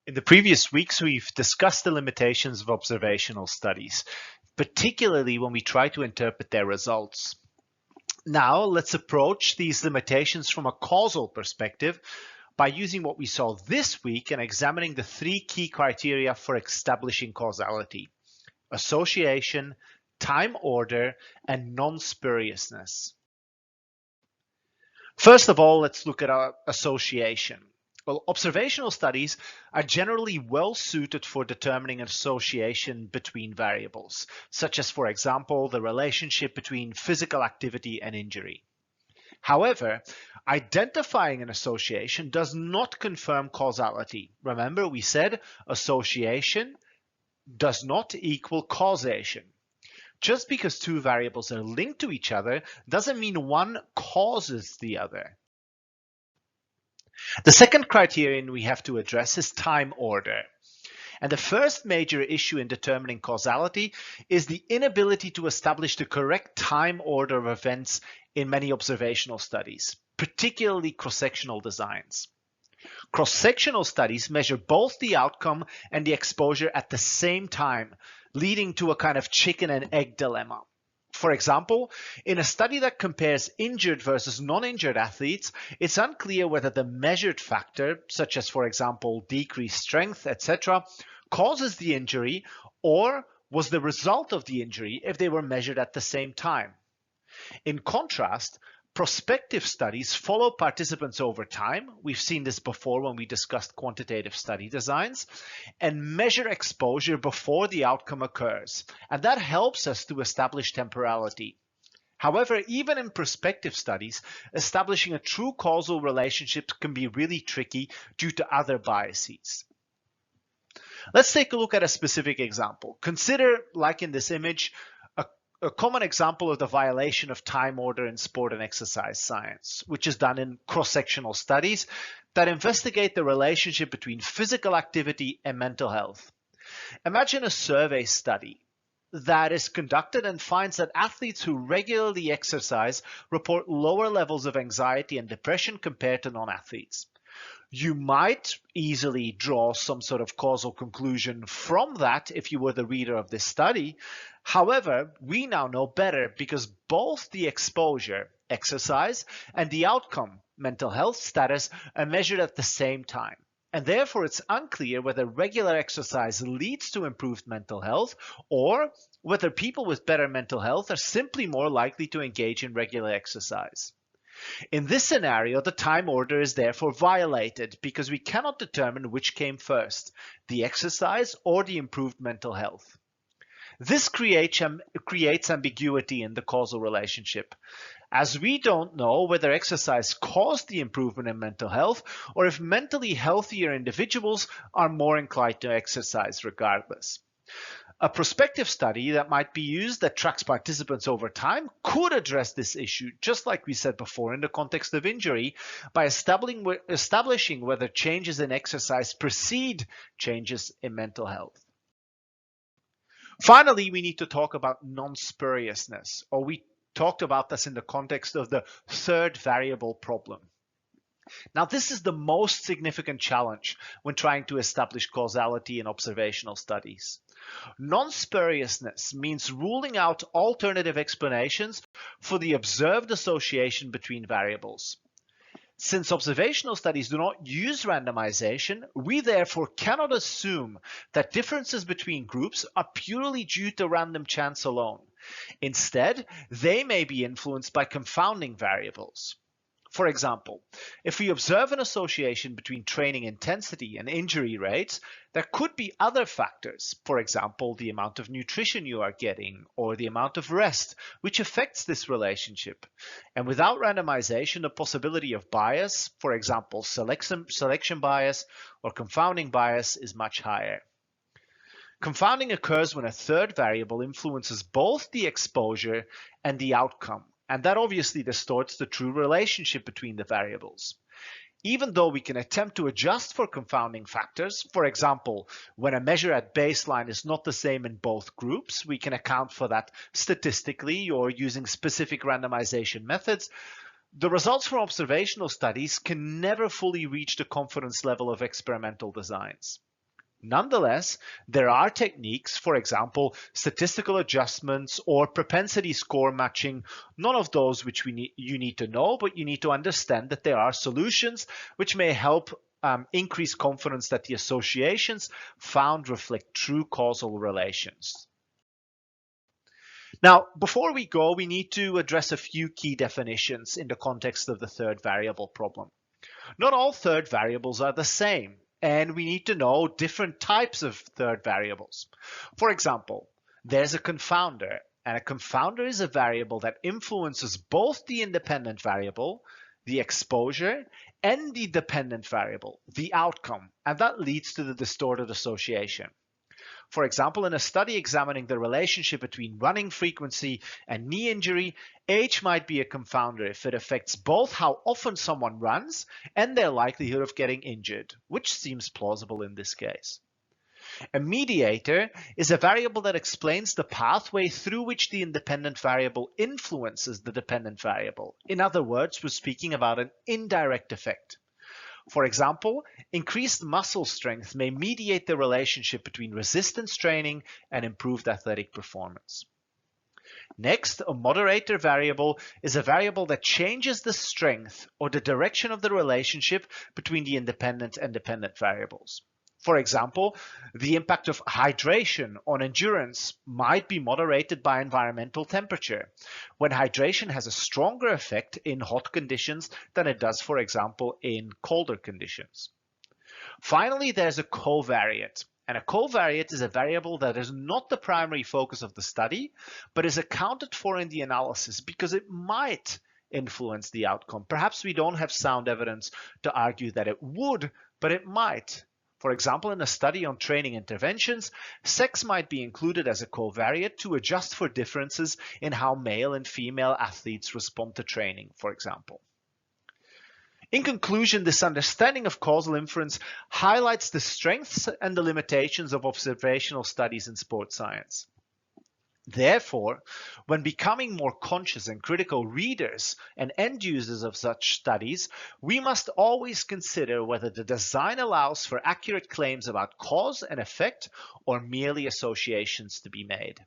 In the previous weeks, we've discussed the limitations of observational studies, particularly when we try to interpret their results. Now, let's approach these limitations from a causal perspective by using what we saw this week and examining the three key criteria for establishing causality: association, time order, and non-spuriousness. First of all, let's look at our association. Well, observational studies are generally well suited for determining an association between variables, such as, for example, the relationship between physical activity and injury. However, identifying an association does not confirm causality. Remember, we said association does not equal causation. Just because two variables are linked to each other doesn't mean one causes the other. The second criterion we have to address is time order. And the first major issue in determining causality is the inability to establish the correct time order of events in many observational studies, particularly cross-sectional designs. Cross-sectional studies measure both the outcome and the exposure at the same time, leading to a kind of chicken and egg dilemma. For example, in a study that compares injured versus non-injured athletes, it's unclear whether the measured factor, such as, for example, decreased strength, etc., causes the injury or was the result of the injury if they were measured at the same time. In contrast, prospective studies follow participants over time. We've seen this before when we discussed quantitative study designs, and measure exposure before the outcome occurs. And that helps us to establish temporality. However, even in prospective studies, establishing a true causal relationship can be really tricky due to other biases. Let's take a look at a specific example. Consider, like in this image, a common example of the violation of time order in sport and exercise science, which is done in cross-sectional studies that investigate the relationship between physical activity and mental health. Imagine a survey study that is conducted and finds that athletes who regularly exercise report lower levels of anxiety and depression compared to non-athletes. You might easily draw some sort of causal conclusion from that if you were the reader of this study. However, we now know better because both the exposure, exercise, and the outcome, mental health status, are measured at the same time. And therefore, it's unclear whether regular exercise leads to improved mental health or whether people with better mental health are simply more likely to engage in regular exercise. In this scenario, the time order is therefore violated because we cannot determine which came first, the exercise or the improved mental health. This creates ambiguity in the causal relationship, as we don't know whether exercise caused the improvement in mental health or if mentally healthier individuals are more inclined to exercise regardless. A prospective study that might be used that tracks participants over time could address this issue, just like we said before in the context of injury, by establishing whether changes in exercise precede changes in mental health. Finally, we need to talk about non-spuriousness, or we talked about this in the context of the third variable problem. Now, this is the most significant challenge when trying to establish causality in observational studies. Non-spuriousness means ruling out alternative explanations for the observed association between variables. Since observational studies do not use randomization, we therefore cannot assume that differences between groups are purely due to random chance alone. Instead, they may be influenced by confounding variables. For example, if we observe an association between training intensity and injury rates, there could be other factors, for example, the amount of nutrition you are getting or the amount of rest, which affects this relationship. And without randomization, the possibility of bias, for example, selection bias or confounding bias, is much higher. Confounding occurs when a third variable influences both the exposure and the outcome. And that obviously distorts the true relationship between the variables. Even though we can attempt to adjust for confounding factors, for example, when a measure at baseline is not the same in both groups, we can account for that statistically or using specific randomization methods. The results from observational studies can never fully reach the confidence level of experimental designs. Nonetheless, there are techniques, for example, statistical adjustments or propensity score matching, none of those which you need to know, but you need to understand that there are solutions which may help increase confidence that the associations found reflect true causal relations. Now, before we go, we need to address a few key definitions in the context of the third variable problem. Not all third variables are the same, and we need to know different types of third variables. For example, there's a confounder, and a confounder is a variable that influences both the independent variable, the exposure, and the dependent variable, the outcome, and that leads to the distorted association. For example, in a study examining the relationship between running frequency and knee injury, age might be a confounder if it affects both how often someone runs and their likelihood of getting injured, which seems plausible in this case. A mediator is a variable that explains the pathway through which the independent variable influences the dependent variable. In other words, we're speaking about an indirect effect. For example, increased muscle strength may mediate the relationship between resistance training and improved athletic performance. Next, a moderator variable is a variable that changes the strength or the direction of the relationship between the independent and dependent variables. For example, the impact of hydration on endurance might be moderated by environmental temperature, when hydration has a stronger effect in hot conditions than it does, for example, in colder conditions. Finally, there's a covariate. And a covariate is a variable that is not the primary focus of the study, but is accounted for in the analysis because it might influence the outcome. Perhaps we don't have sound evidence to argue that it would, but it might. For example, in a study on training interventions, sex might be included as a covariate to adjust for differences in how male and female athletes respond to training, for example. In conclusion, this understanding of causal inference highlights the strengths and the limitations of observational studies in sports science. Therefore, when becoming more conscious and critical readers and end users of such studies, we must always consider whether the design allows for accurate claims about cause and effect or merely associations to be made.